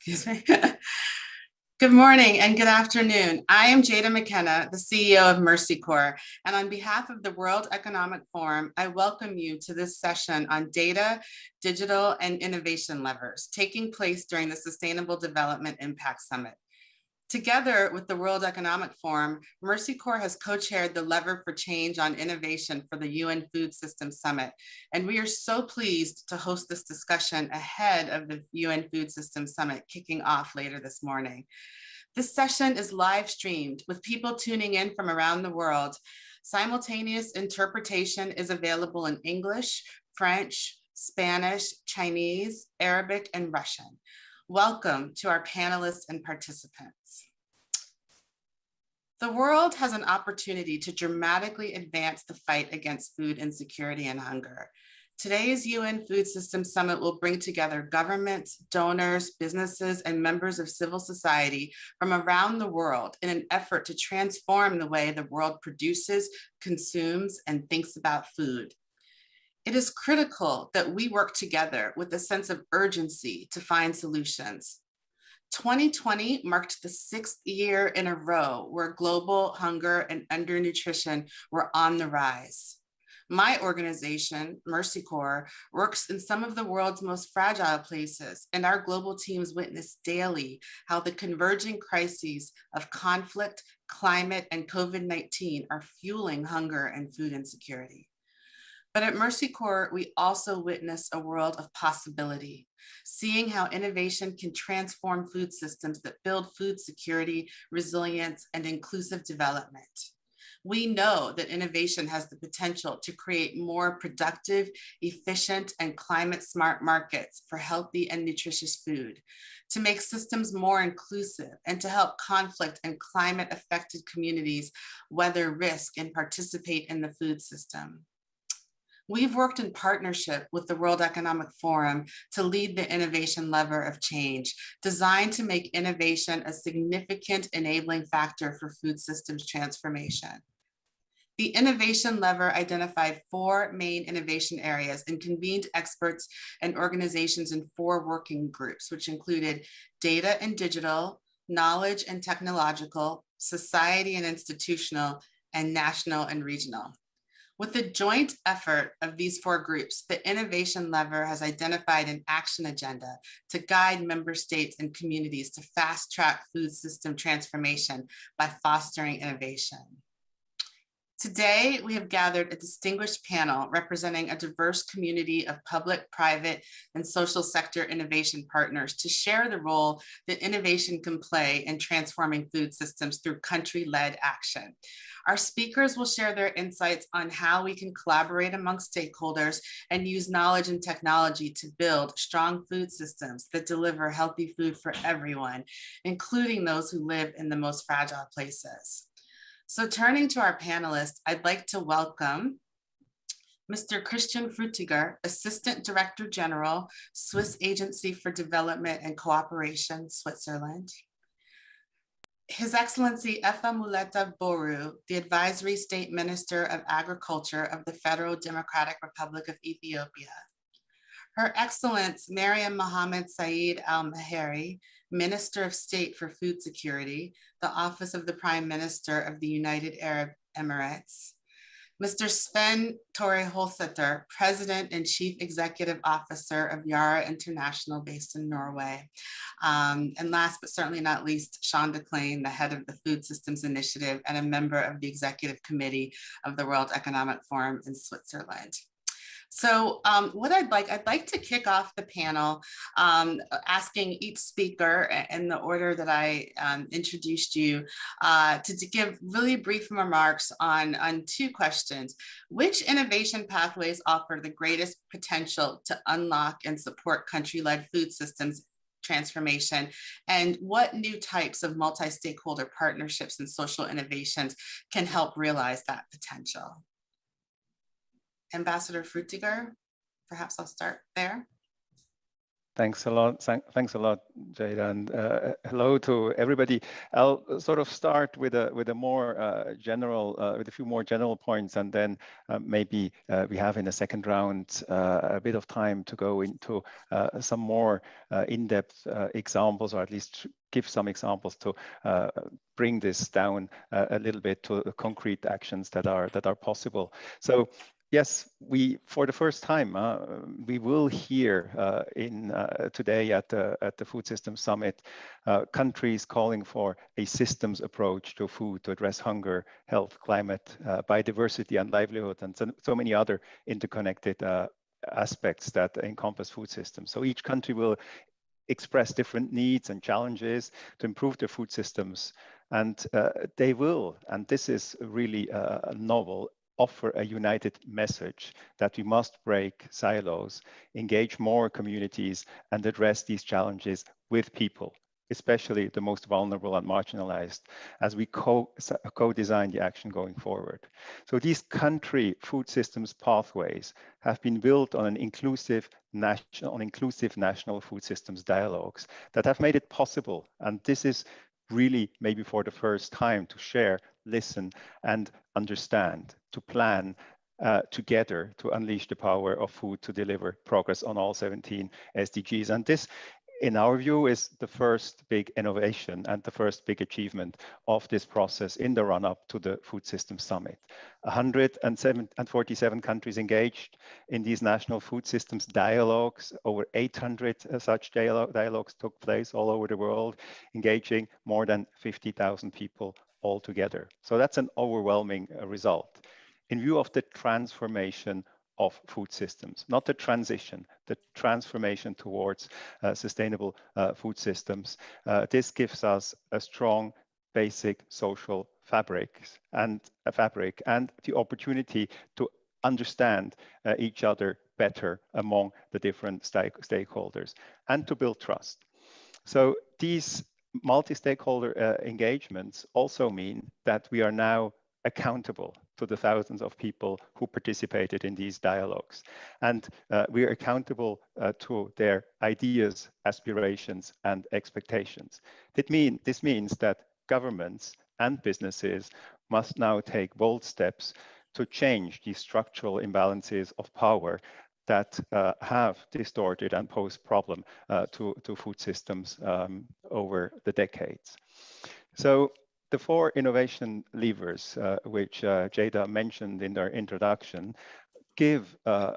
Excuse me. Good morning and good afternoon. I am Tjada McKenna, the CEO of Mercy Corps, and on behalf of the World Economic Forum, I welcome you to this session on data, digital, and innovation levers taking place during the Sustainable Development Impact Summit. Together with the World Economic Forum, Mercy Corps has co-chaired the Lever for Change on Innovation for the UN Food Systems Summit, and we are so pleased to host this discussion ahead of the UN Food Systems Summit kicking off later this morning. This session is live streamed with people tuning in from around the world. Simultaneous interpretation is available in English, French, Spanish, Chinese, Arabic, and Russian. Welcome to our panelists and participants. The world has an opportunity to dramatically advance the fight against food insecurity and hunger. Today's UN Food Systems Summit will bring together governments, donors, businesses, and members of civil society from around the world in an effort to transform the way the world produces, consumes, and thinks about food. It is critical that we work together with a sense of urgency to find solutions. 2020 marked the 6th year in a row where global hunger and undernutrition were on the rise. My organization, Mercy Corps, works in some of the world's most fragile places, and our global teams witness daily how the converging crises of conflict, climate, and COVID-19 are fueling hunger and food insecurity. But at Mercy Corps, we also witness a world of possibility, seeing how innovation can transform food systems that build food security, resilience, and inclusive development. We know that innovation has the potential to create more productive, efficient, and climate-smart markets for healthy and nutritious food, to make systems more inclusive, and to help conflict and climate-affected communities weather risk and participate in the food system. We've worked in partnership with the World Economic Forum to lead the innovation lever of change, designed to make innovation a significant enabling factor for food systems transformation. The innovation lever identified 4 main innovation areas and convened experts and organizations in 4 working groups, which included data and digital, knowledge and technological, society and institutional, and national and regional. With the joint effort of these 4 groups, the innovation lever has identified an action agenda to guide member states and communities to fast-track food system transformation by fostering innovation. Today, we have gathered a distinguished panel representing a diverse community of public, private, and social sector innovation partners to share the role that innovation can play in transforming food systems through country-led action. Our speakers will share their insights on how we can collaborate among stakeholders and use knowledge and technology to build strong food systems that deliver healthy food for everyone, including those who live in the most fragile places. So turning to our panelists, I'd like to welcome Mr. Christian Frutiger, Assistant Director General, Swiss Agency for Development and Cooperation, Switzerland. His Excellency Muleta Boru, the Advisory State Minister of Agriculture of the Federal Democratic Republic of Ethiopia. Her Excellence Mariam Mohammed Saeed Mheiri, Minister of State for Food Security, the Office of the Prime Minister of the United Arab Emirates. Mr. Svein Holsether, President and Chief Executive Officer of Yara International based in Norway. And last but certainly not least, Cleene, the head of the Food Systems Initiative and a member of the Executive Committee of the World Economic Forum in Switzerland. So I'd like to kick off the panel asking each speaker in the order that I introduced you to give really brief remarks on 2 questions. Which innovation pathways offer the greatest potential to unlock and support country-led food systems transformation, and what new types of multi-stakeholder partnerships and social innovations can help realize that potential? Ambassador Frutiger, perhaps I'll start there. Thanks a lot. Thanks a lot, Tjada, and hello to everybody. I'll sort of start with a more general, with a few more general points, and then maybe we have in the second round a bit of time to go into some more in-depth examples, or at least give some examples to bring this down a little bit to the concrete actions that are possible. So. Yes, for the first time, we will hear today at the Food Systems Summit, countries calling for a systems approach to food to address hunger, health, climate, biodiversity, and livelihood, and so many other interconnected aspects that encompass food systems. So each country will express different needs and challenges to improve their food systems, and they will, and this is really novel, offer a united message that we must break silos, engage more communities, and address these challenges with people, especially the most vulnerable and marginalized, as we co-design the action going forward. So these country food systems pathways have been built on inclusive national food systems dialogues that have made it possible. And this is really maybe for the first time to share, listen, and understand, to plan together to unleash the power of food to deliver progress on all 17 SDGs. And this, in our view, is the first big innovation and the first big achievement of this process in the run-up to the Food Systems Summit. 147 countries engaged in these national food systems dialogues. Over 800 such dialogues took place all over the world, engaging more than 50,000 people altogether. So that's an overwhelming result. In view of the transformation of food systems, not the transition, the transformation towards sustainable food systems. This gives us a strong basic social fabric and the opportunity to understand each other better among the different stakeholders and to build trust. So these multi-stakeholder engagements also mean that we are now accountable to the thousands of people who participated in these dialogues. And we are accountable to their ideas, aspirations, and expectations. This means that governments and businesses must now take bold steps to change these structural imbalances of power that have distorted and posed problem to food systems over the decades. So the four innovation levers, which Tjada mentioned in their introduction, give a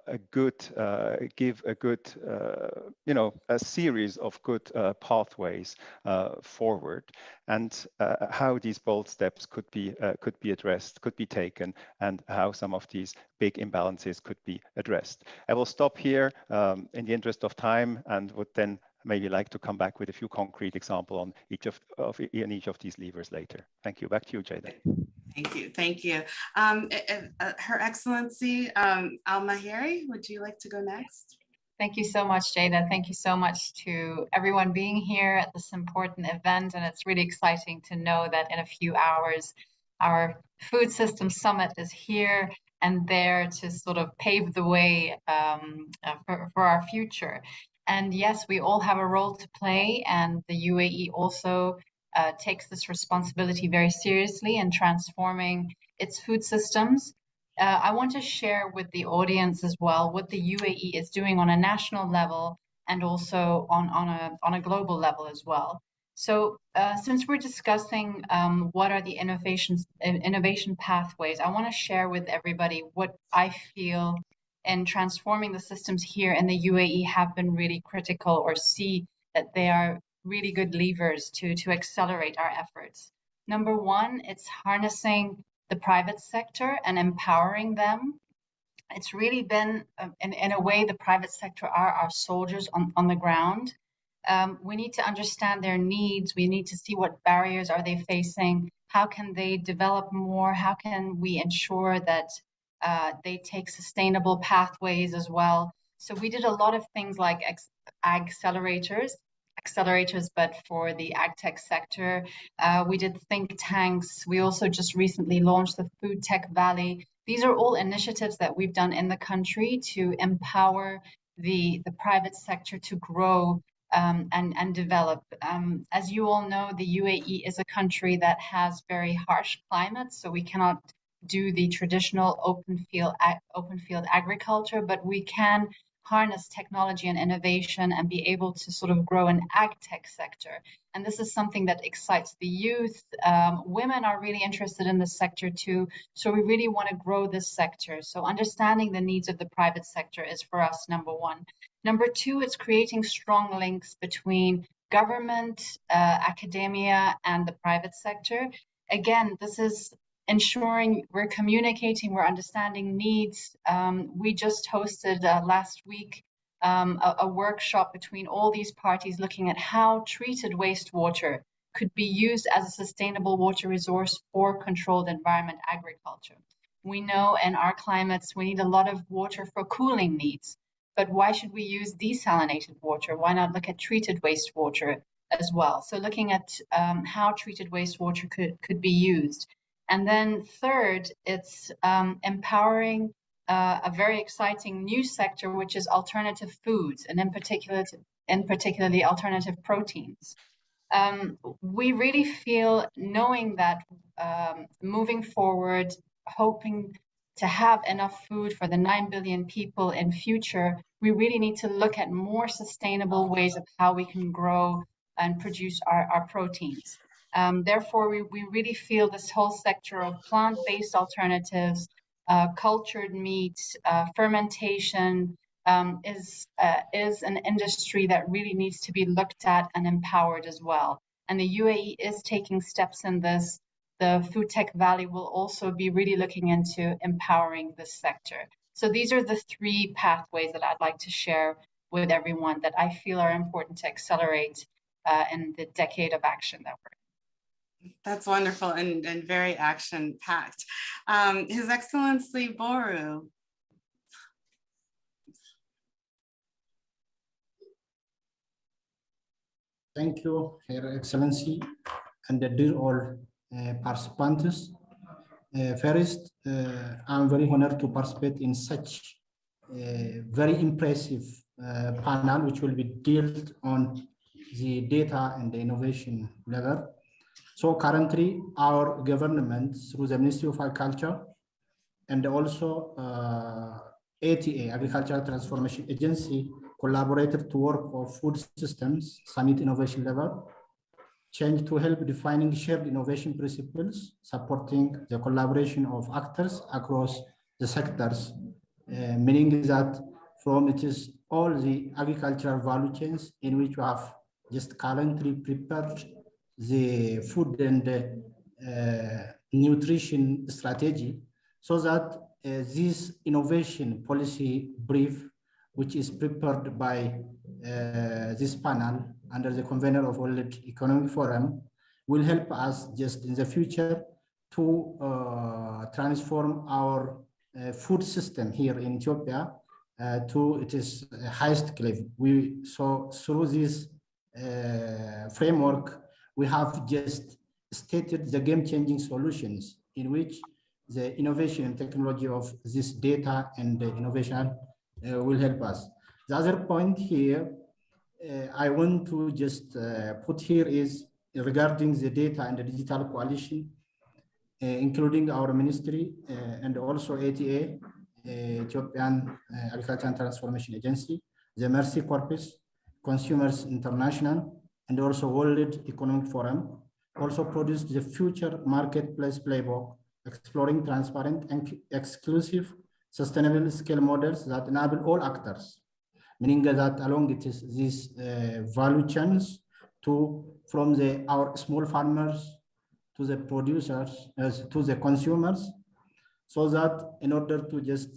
series of good pathways forward, and how these bold steps could be addressed, could be taken, and how some of these big imbalances could be addressed. I will stop here in the interest of time, and would then maybe like to come back with a few concrete examples on each of these levers later. Thank you. Back to you, Tjada. Thank you. Her Excellency, Mheiri, would you like to go next? Thank you so much, Tjada. Thank you so much to everyone being here at this important event. And it's really exciting to know that in a few hours, our Food Systems Summit is here and there to sort of pave the way for our future. And yes, we all have a role to play, and the UAE also takes this responsibility very seriously in transforming its food systems. I want to share with the audience as well what the UAE is doing on a national level and also on a global level as well. So since we're discussing what are the innovation pathways, I want to share with everybody what I feel in transforming the systems here in the UAE have been really critical, or see that they are really good levers to accelerate our efforts. Number one, it's harnessing the private sector and empowering them. It's really been, in a way, the private sector are our soldiers on the ground. We need to understand their needs. We need to see what barriers are they facing. How can they develop more? How can we ensure that they take sustainable pathways as well? So we did a lot of things like accelerators, but for the ag tech sector. We did think tanks. We also just recently launched the Food Tech Valley. These are all initiatives that we've done in the country to empower the private sector to grow and develop. As you all know, the UAE is a country that has very harsh climates, so we cannot do the traditional open field agriculture, but we can harness technology and innovation and be able to sort of grow an ag tech sector. And this is something that excites the youth. Women are really interested in this sector too. So we really want to grow this sector. So understanding the needs of the private sector is for us number one. Number two, it's creating strong links between government, academia, and the private sector. Again, this is ensuring we're communicating, we're understanding needs. We just hosted last week a workshop between all these parties looking at how treated wastewater could be used as a sustainable water resource for controlled environment agriculture. We know in our climates we need a lot of water for cooling needs, but why should we use desalinated water? Why not look at treated wastewater as well? So looking at how treated wastewater could be used. And then third, it's empowering a very exciting new sector, which is alternative foods, and in particularly alternative proteins. We really feel, knowing that moving forward, hoping to have enough food for the 9 billion people in future, we really need to look at more sustainable ways of how we can grow and produce our proteins. Therefore, we really feel this whole sector of plant-based alternatives, cultured meats, fermentation is an industry that really needs to be looked at and empowered as well. And the UAE is taking steps in this. The Food Tech Valley will also be really looking into empowering this sector. So these are the three pathways that I'd like to share with everyone that I feel are important to accelerate in the decade of action that we're in. That's wonderful and very action-packed. His Excellency Boru. Thank you, Her Excellency, and dear all participants. First, I'm very honored to participate in such a very impressive panel, which will be dealt on the data and the innovation level. So currently, our government, through the Ministry of Agriculture and also ATA, Agricultural Transformation Agency, collaborated to work on food systems summit innovation level, change to help defining shared innovation principles, supporting the collaboration of actors across the sectors, meaning that from it is all the agricultural value chains in which we have just currently prepared the food and nutrition strategy, so that this innovation policy brief, which is prepared by this panel under the convener of World Economic Forum, will help us just in the future to transform our food system here in Ethiopia to its highest level. So through this framework, we have just stated the game-changing solutions in which the innovation and technology of this data and the innovation will help us. The other point here I want to just put here is regarding the data and the digital coalition, including our ministry and also ATA, Ethiopian Agriculture and Transformation Agency, the Mercy Corpus, Consumers International, and also World Economic Forum, also produced the Future Marketplace Playbook, exploring transparent and exclusive sustainable scale models that enable all actors, meaning that along it is these value chains from our small farmers to the producers, to the consumers, so that in order to just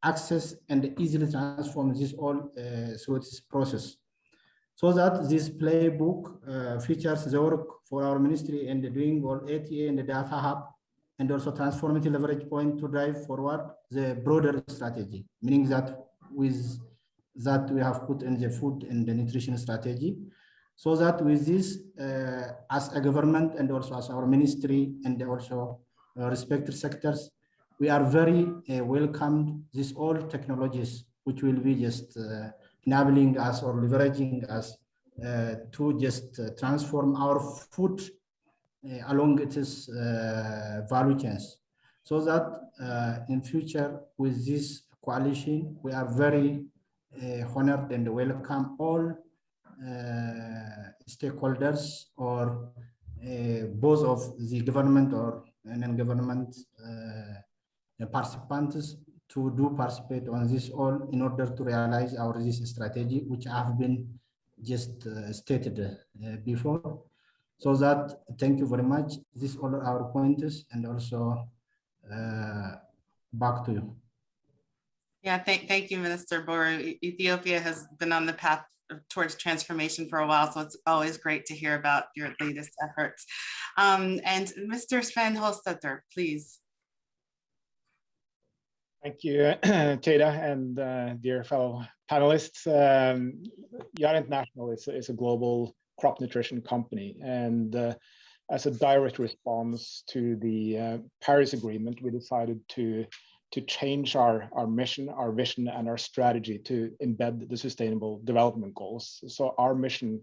access and easily transform this all through this process. So that this playbook features the work for our ministry and doing all ATA and the data hub, and also transformative leverage point to drive forward the broader strategy, meaning that with that we have put in the food and the nutrition strategy, so that with this, as a government and also as our ministry and also respected sectors, we are very welcomed these all technologies which will be just enabling us or leveraging us to just transform our food along its value chains, so that in future with this coalition, we are very honored and welcome all stakeholders or both of the government or non-government participants to do participate on this all in order to realize our this strategy, which have been just stated before. So that, thank you very much. These all are our pointers, and also back to you. Yeah, thank you, Minister Boru. Ethiopia has been on the path towards transformation for a while, so it's always great to hear about your latest efforts. And Mr. Svein Holsether, please. Thank you, Tjada, and dear fellow panelists. Tjada International is a global crop nutrition company, and as a direct response to the Paris Agreement, we decided to change our mission, our vision, and our strategy to embed the Sustainable Development Goals. So our mission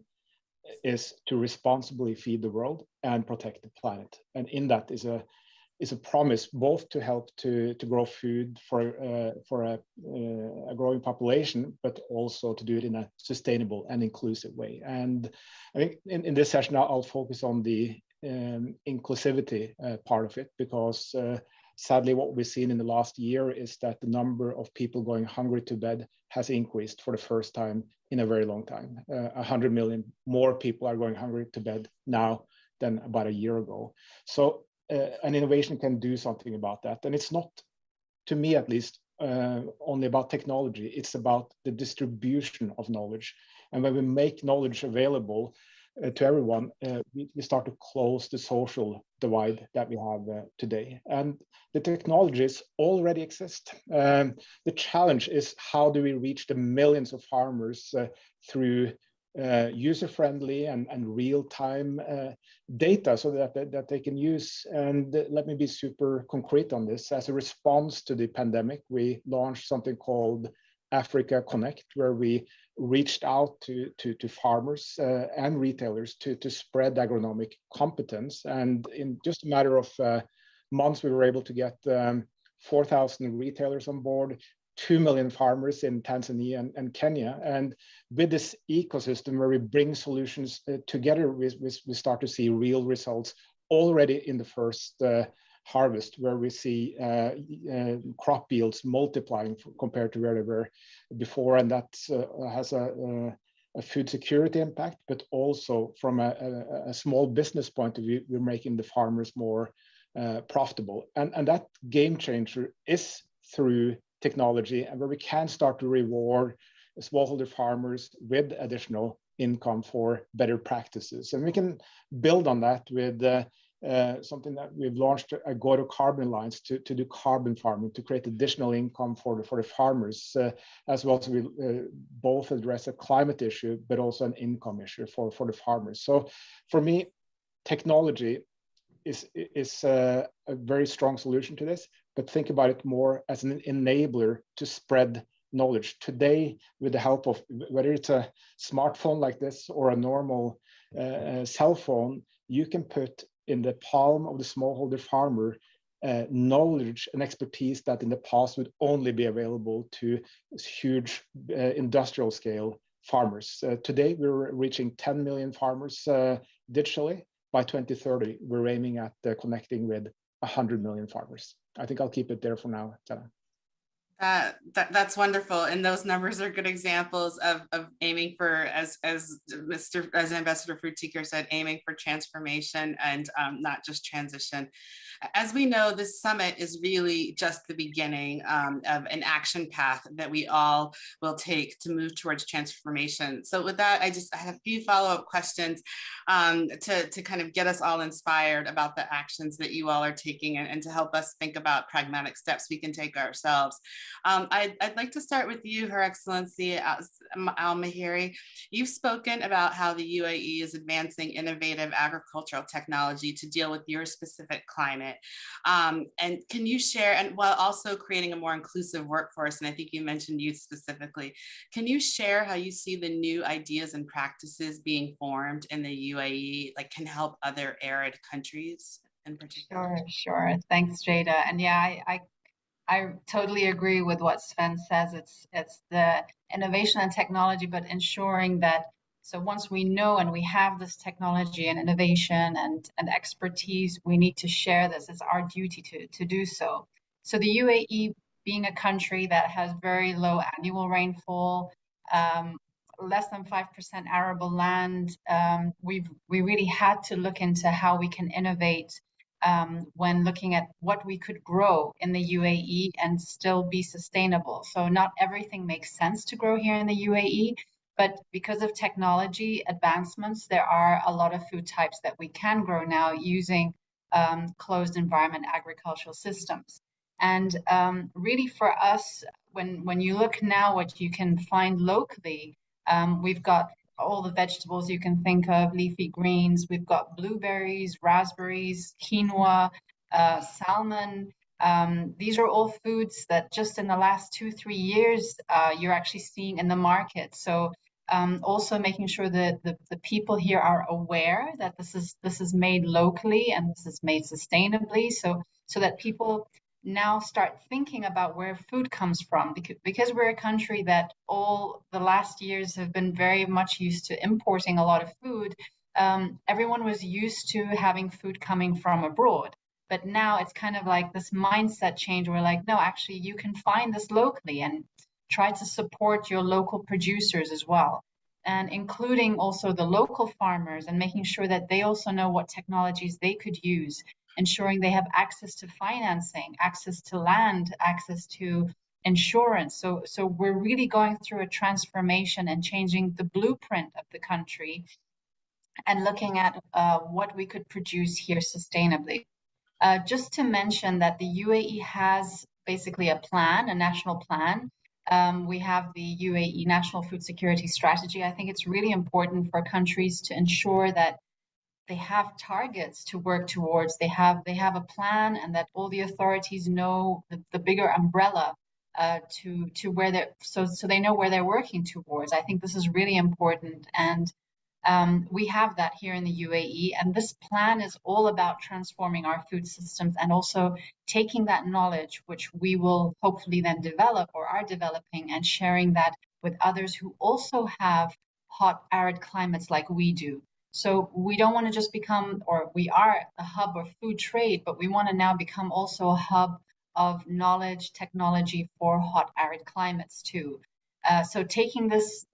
is to responsibly feed the world and protect the planet, and in that is a promise both to help to grow food for a growing population, but also to do it in a sustainable and inclusive way. And I think in this session, I'll focus on the inclusivity part of it, because sadly, what we've seen in the last year is that the number of people going hungry to bed has increased for the first time in a very long time. 100 million more people are going hungry to bed now than about a year ago. So an innovation can do something about that. And it's not, to me at least, only about technology. It's about the distribution of knowledge. And when we make knowledge available to everyone, we start to close the social divide that we have today. And the technologies already exist. The challenge is, how do we reach the millions of farmers through user-friendly and real-time data, so that they can use. And let me be super concrete on this. As a response to the pandemic, we launched something called Africa Connect, where we reached out to farmers and retailers to spread agronomic competence. And in just a matter of months, we were able to get 4,000 retailers on board, 2 million farmers in Tanzania and Kenya. And with this ecosystem where we bring solutions together, we start to see real results already in the first harvest, where we see crop yields multiplying compared to where they were before. And that has a food security impact, but also from a small business point of view, we're making the farmers more profitable. And that game changer is through technology, and where we can start to reward smallholder farmers with additional income for better practices. And we can build on that with something that we've launched, a go to carbon alliance to do carbon farming, to create additional income for the farmers, as well as we both address a climate issue, but also an income issue for the farmers. So for me, technology is a very strong solution to this, but think about it more as an enabler to spread knowledge. Today, with the help of whether it's a smartphone like this or a normal cell phone, you can put in the palm of the smallholder farmer knowledge and expertise that in the past would only be available to huge industrial scale farmers. Today, we're reaching 10 million farmers digitally. By 2030, we're aiming at connecting with 100 million farmers. I think I'll keep it there for now, Tjada. That's wonderful, and those numbers are good examples of aiming for, as Ambassador Frutiger said, aiming for transformation and not just transition. As we know, this summit is really just the beginning of an action path that we all will take to move towards transformation. So with that, I have a few follow-up questions to kind of get us all inspired about the actions that you all are taking, and to help us think about pragmatic steps we can take ourselves. I'd like to start with you, Her Excellency Mheiri. You've spoken about how the UAE is advancing innovative agricultural technology to deal with your specific climate. And can you share, and while also creating a more inclusive workforce, and I think you mentioned youth specifically, can you share how you see the new ideas and practices being formed in the UAE, like can help other arid countries in particular? Sure. Thanks, Tjada. And yeah, I totally agree with what Svein says. It's the innovation and technology, but ensuring that, so once we know and we have this technology and innovation and expertise, we need to share this. It's our duty to do so. So the UAE, being a country that has very low annual rainfall, less than 5% arable land, we really had to look into how we can innovate when looking at what we could grow in the UAE and still be sustainable. So not everything makes sense to grow here in the UAE, but because of technology advancements, there are a lot of food types that we can grow now using closed environment agricultural systems. And really for us, when you look now what you can find locally, we've got all the vegetables you can think of, leafy greens. We've got blueberries, raspberries, quinoa, salmon. These are all foods that just in the last 2-3 years, you're actually seeing in the market. So also making sure that the people here are aware that this is made locally and this is made sustainably, so that people now start thinking about where food comes from, because we're a country that all the last years have been very much used to importing a lot of food. Everyone was used to having food coming from abroad, but now it's kind of like this mindset change. We're like, no, actually you can find this locally, and try to support your local producers as well, and including also the local farmers and making sure that they also know what technologies they could use, ensuring they have access to financing, access to land, access to insurance. So we're really going through a transformation and changing the blueprint of the country and looking at what we could produce here sustainably. Just to mention that the UAE has basically a plan, a national plan. We have the UAE National Food Security Strategy. I think it's really important for countries to ensure that they have targets to work towards. They have a plan, and that all the authorities know the bigger umbrella to where they're, so they know where they're working towards. I think this is really important, and we have that here in the UAE. And this plan is all about transforming our food systems and also taking that knowledge, which we will hopefully then develop or are developing, and sharing that with others who also have hot, arid climates like we do. So we don't want to just become, or we are a hub of food trade, but we want to now become also a hub of knowledge, technology for hot, arid climates too. So taking this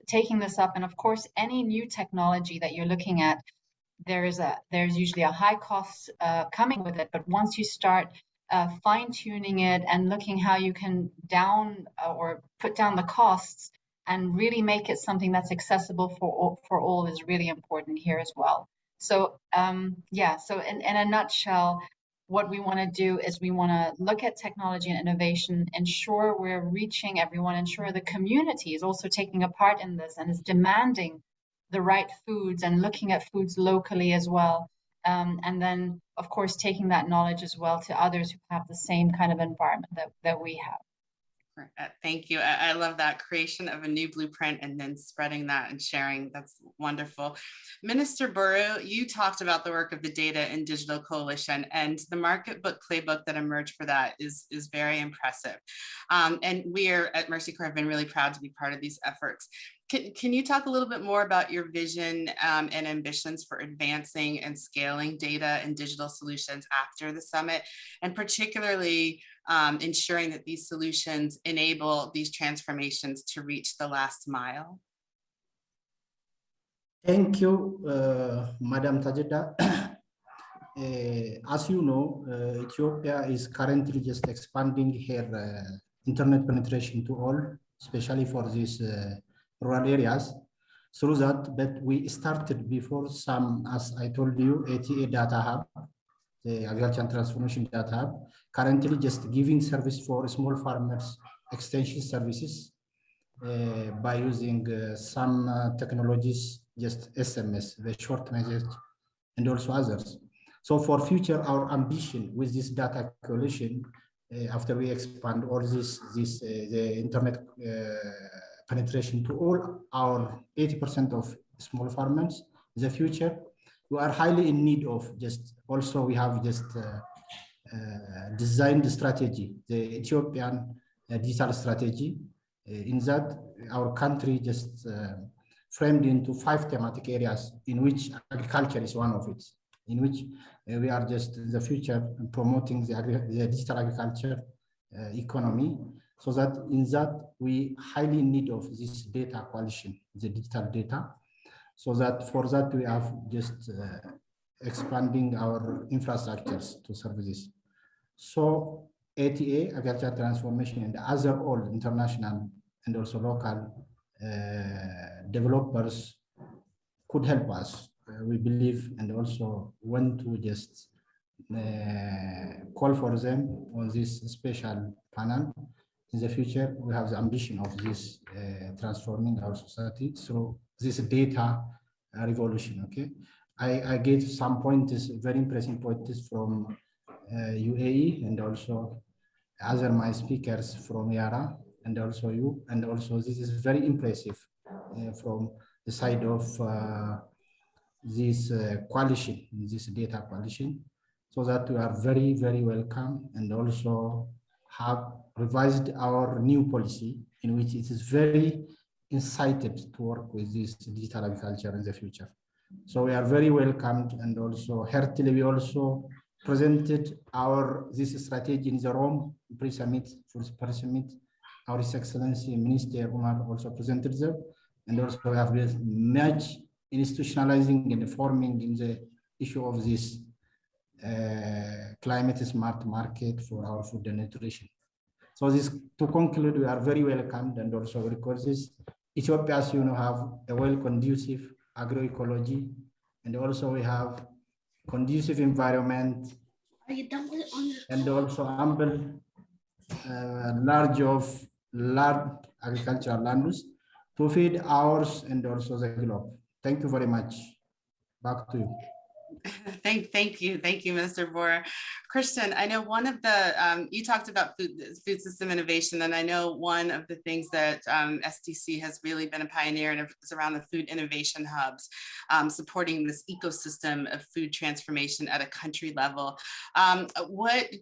up, and of course, any new technology that you're looking at, there's usually a high cost coming with it. But once you start fine tuning it and looking how you can put down the costs, and really make it something that's accessible for all is really important here as well. So so in a nutshell, what we want to do is we want to look at technology and innovation, ensure we're reaching everyone, ensure the community is also taking a part in this and is demanding the right foods and looking at foods locally as well. And then, of course, taking that knowledge as well to others who have the same kind of environment that we have. Thank you. I love that creation of a new blueprint and then spreading that and sharing. That's wonderful. Minister Boru, you talked about the work of the Data and Digital Coalition, and the market book playbook that emerged for that is very impressive. And we at Mercy Corps have been really proud to be part of these efforts. Can you talk a little bit more about your vision and ambitions for advancing and scaling data and digital solutions after the summit, and particularly ensuring that these solutions enable these transformations to reach the last mile? Thank you, Madam Tjada. As you know, Ethiopia is currently just expanding her internet penetration to all, especially for these rural areas. Through that, but we started before some, as I told you, ATA Data Hub, the Agriculture and Transformation Data Hub, currently just giving service for small farmers extension services by using some technologies, just SMS, the short message, and also others. So for future, our ambition with this data coalition, after we expand all the internet penetration to all our 80% of small farmers in the future, we are highly in need of just, also we have just designed the strategy, the Ethiopian digital strategy. In that, our country just framed into 5 thematic areas in which agriculture is one of it, in which we are just in the future promoting the digital agriculture economy, so that in that we highly in need of this data coalition, the digital data, so that for that we have just expanding our infrastructures to serve this. So ATA, agriculture transformation, and other all international and also local developers could help us. We believe and also want to just call for them on this special panel. In the future, we have the ambition of this transforming our society through this data revolution. Okay, I gave some pointers, very impressive pointers from UAE and also other my speakers from Yara and also you, and also this is very impressive from the side of this coalition, this data coalition, so that we are very, very welcome, and also have revised our new policy in which it is very incited to work with this digital agriculture in the future. So we are very welcomed, and also heartily we also presented this strategy in the Rome pre-summit, our His Excellency Minister Umar also presented them, and also we have been much institutionalizing and forming in the issue of this climate smart market for our food and nutrition. So this, to conclude, we are very welcomed, and also because this Ethiopia, as you know, have a well conducive agroecology, and also we have conducive environment, and also ample large agricultural lands to feed ours and also the globe. Thank you very much. Back to you. Thank you, Mr. Boru. Christian, I know one of the, you talked about food system innovation, and I know one of the things that SDC has really been a pioneer in is around the food innovation hubs, supporting this ecosystem of food transformation at a country level. Can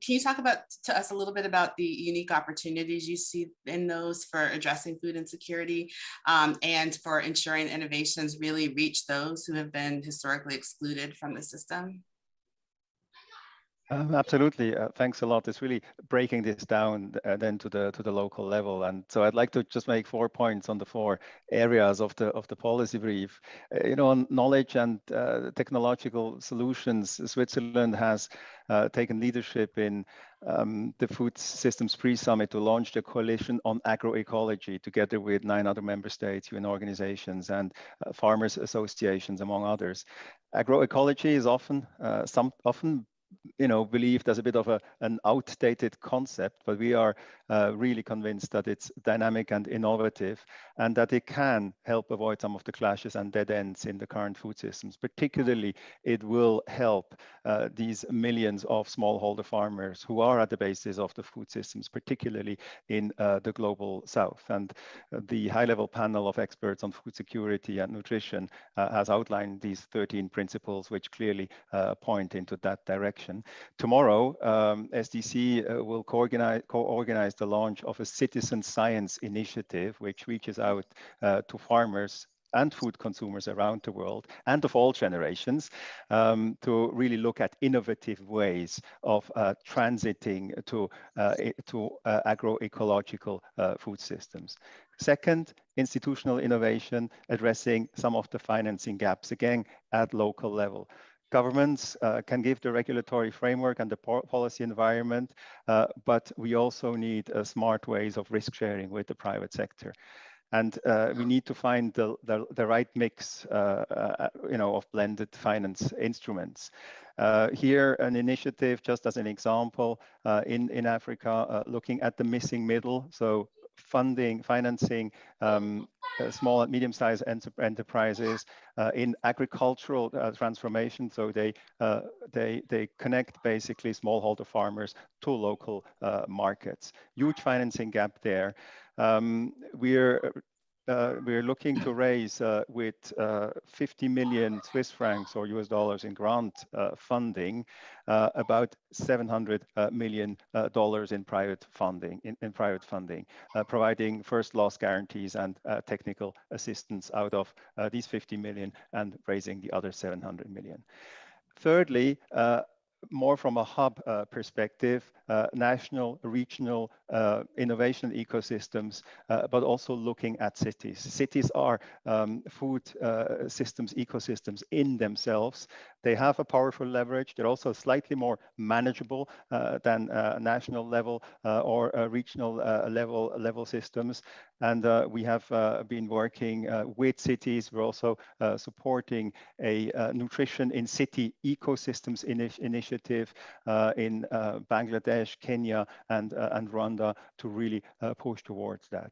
you talk to us a little bit about the unique opportunities you see in those for addressing food insecurity and for ensuring innovations really reach those who have been historically excluded from the system? Absolutely. Thanks a lot. It's really breaking this down then to the local level. And so I'd like to just make 4 points on the 4 areas of the policy brief. On knowledge and technological solutions, Switzerland has taken leadership in the Food Systems Pre-Summit to launch the coalition on agroecology together with 9 other member states, UN organizations, and farmers associations, among others. Agroecology is often believed as a bit of an outdated concept, but we are really convinced that it's dynamic and innovative, and that it can help avoid some of the clashes and dead ends in the current food systems. Particularly, it will help these millions of smallholder farmers who are at the basis of the food systems, particularly in the global south. And the high-level panel of experts on food security and nutrition has outlined these 13 principles, which clearly point into that direction. Tomorrow, SDC will co-organize the launch of a citizen science initiative, which reaches out to farmers and food consumers around the world and of all generations to really look at innovative ways of transiting to agroecological food systems. Second, institutional innovation, addressing some of the financing gaps, again, at local level. Governments can give the regulatory framework and the policy environment, but we also need smart ways of risk sharing with the private sector. And we need to find the right mix of blended finance instruments. Here, an initiative, just as an example, in Africa, looking at the missing middle. So financing small and medium-sized enterprises in agricultural transformation. So they connect basically smallholder farmers to local markets. Huge financing gap there. We're looking to raise with 50 million Swiss francs or US dollars in grant funding, about $700 million in private funding, providing first loss guarantees and technical assistance out of these 50 million and raising the other 700 million. Thirdly, more from a hub perspective, national, regional innovation ecosystems, but also looking at cities. Cities are food systems, ecosystems in themselves. They have a powerful leverage. They're also slightly more manageable than national level or regional level systems. And we have been working with cities. We're also supporting a nutrition in city ecosystems initiative in Bangladesh, Kenya, and Rwanda to really push towards that.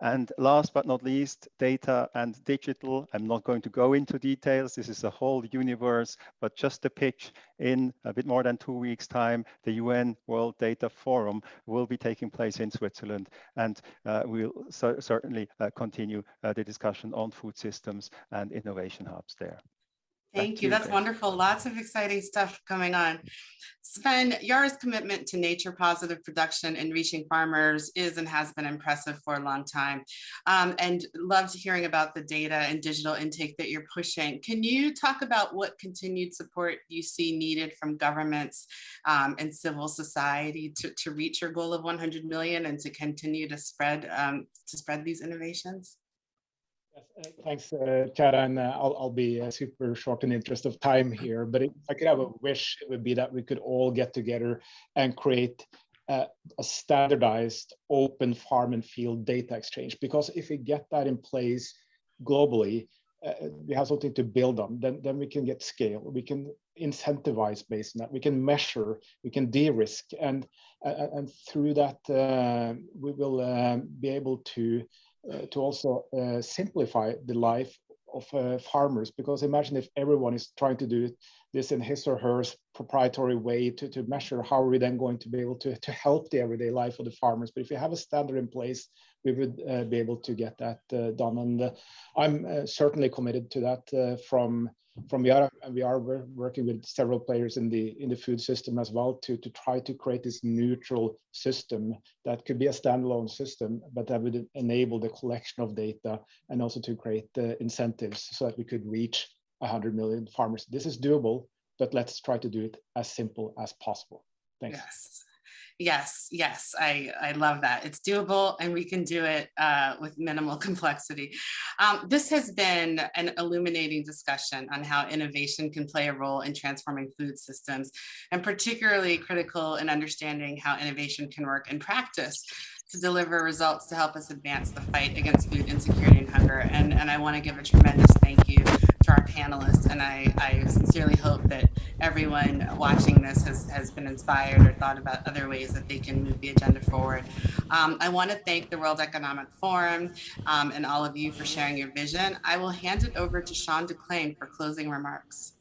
And last but not least, data and digital. I'm not going to go into details. This is a whole universe, but just a pitch. In a bit more than 2 weeks' time, the UN World Data Forum will be taking place in Switzerland, and we'll certainly continue the discussion on food systems and innovation hubs there. Thank you. That's wonderful. Lots of exciting stuff coming on. Svein, Yara's commitment to nature positive production and reaching farmers is and has been impressive for a long time. And loved hearing about the data and digital intake that you're pushing. Can you talk about what continued support you see needed from governments and civil society to reach your goal of 100 million and to continue to spread these innovations? Thanks, Tjada, and I'll be super short in the interest of time here, but if I could have a wish, it would be that we could all get together and create a standardized open farm and field data exchange, because if we get that in place globally, we have something to build on, then we can get scale, we can incentivize based on that, we can measure, we can de-risk, and through that we will be able to also simplify the life of farmers, because imagine if everyone is trying to do this in his or her proprietary way to measure, how are we then going to be able to help the everyday life of the farmers? But if you have a standard in place, we would be able to get that done. And I'm certainly committed to that from Yara, and we are working with several players in the food system as well to try to create this neutral system that could be a standalone system, but that would enable the collection of data and also to create incentives so that we could reach 100 million farmers. This is doable, but let's try to do it as simple as possible. Thanks. Yes, I love that. It's doable and we can do it with minimal complexity. This has been an illuminating discussion on how innovation can play a role in transforming food systems, and particularly critical in understanding how innovation can work in practice to deliver results to help us advance the fight against food insecurity and hunger. And I want to give a tremendous thank you to our panelists, and I sincerely hope that everyone watching this has been inspired or thought about other ways that they can move the agenda forward. I want to thank the World Economic Forum and all of you for sharing your vision. I will hand it over to Sean DeClain for closing remarks.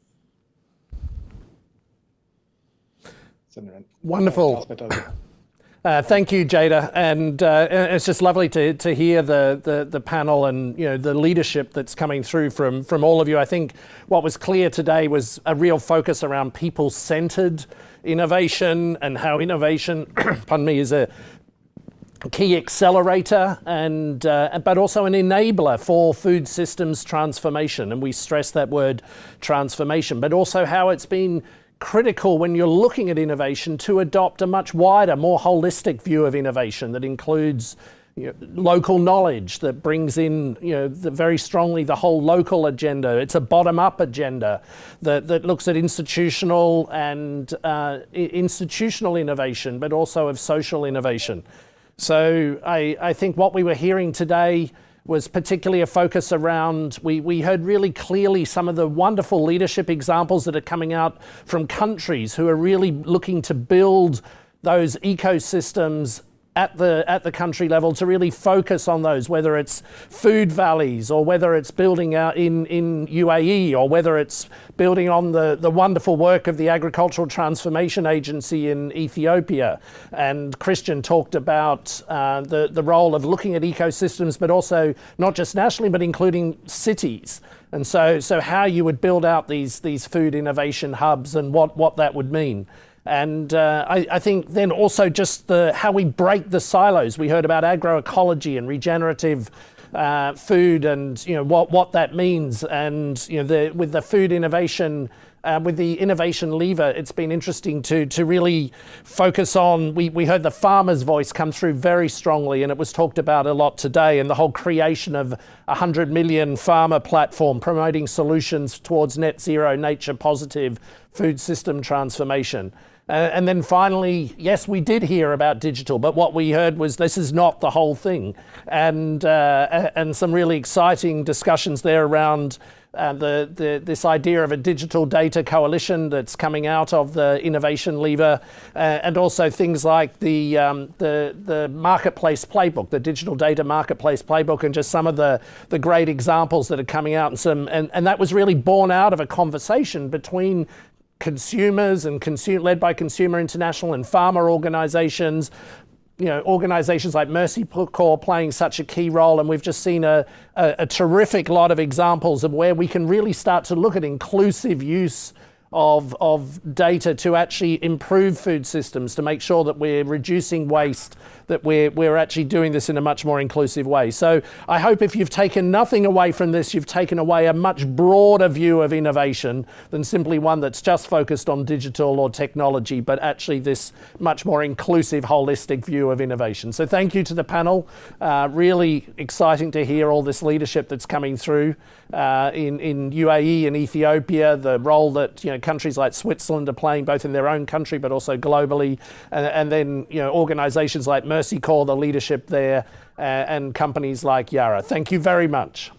Wonderful. Thank you, Tjada, and it's just lovely to hear the panel and the leadership that's coming through from all of you. I think what was clear today was a real focus around people-centered innovation and how innovation, pardon me, is a key accelerator and but also an enabler for food systems transformation. And we stress that word transformation, but also how it's been critical when you're looking at innovation to adopt a much wider, more holistic view of innovation that includes local knowledge, that brings in very strongly the whole local agenda. It's a bottom-up agenda that looks at institutional and institutional innovation, but also of social innovation. So I think what we were hearing today was particularly a focus around, we heard really clearly some of the wonderful leadership examples that are coming out from countries who are really looking to build those ecosystems at the country level to really focus on those, whether it's food valleys or whether it's building out in UAE or whether it's building on the wonderful work of the Agricultural Transformation Agency in Ethiopia. And Christian talked about the role of looking at ecosystems, but also not just nationally, but including cities. And so how you would build out these food innovation hubs and what that would mean. And I think then also just how we break the silos. We heard about agroecology and regenerative food, and what that means. And with the food innovation, with the innovation lever, it's been interesting to really focus on. We heard the farmer's voice come through very strongly, and it was talked about a lot today. And the whole creation of 100 million farmer platform promoting solutions towards net zero, nature positive food system transformation. And then finally, yes, we did hear about digital, but what we heard was this is not the whole thing, and some really exciting discussions there around this idea of a digital data coalition that's coming out of the innovation lever, and also things like the marketplace playbook, the digital data marketplace playbook, and just some of the great examples that are coming out, and that was really born out of a conversation between consumers and led by Consumer International and farmer organizations, organizations like Mercy Corps playing such a key role. And we've just seen a terrific lot of examples of where we can really start to look at inclusive use of data to actually improve food systems, to make sure that we're reducing waste, that we're actually doing this in a much more inclusive way. So I hope if you've taken nothing away from this, you've taken away a much broader view of innovation than simply one that's just focused on digital or technology, but actually this much more inclusive, holistic view of innovation. So thank you to the panel. Really exciting to hear all this leadership that's coming through in UAE and Ethiopia, the role that countries like Switzerland are playing both in their own country but also globally, and then organizations like Mercy Corps, the leadership there, and companies like Yara. Thank you very much.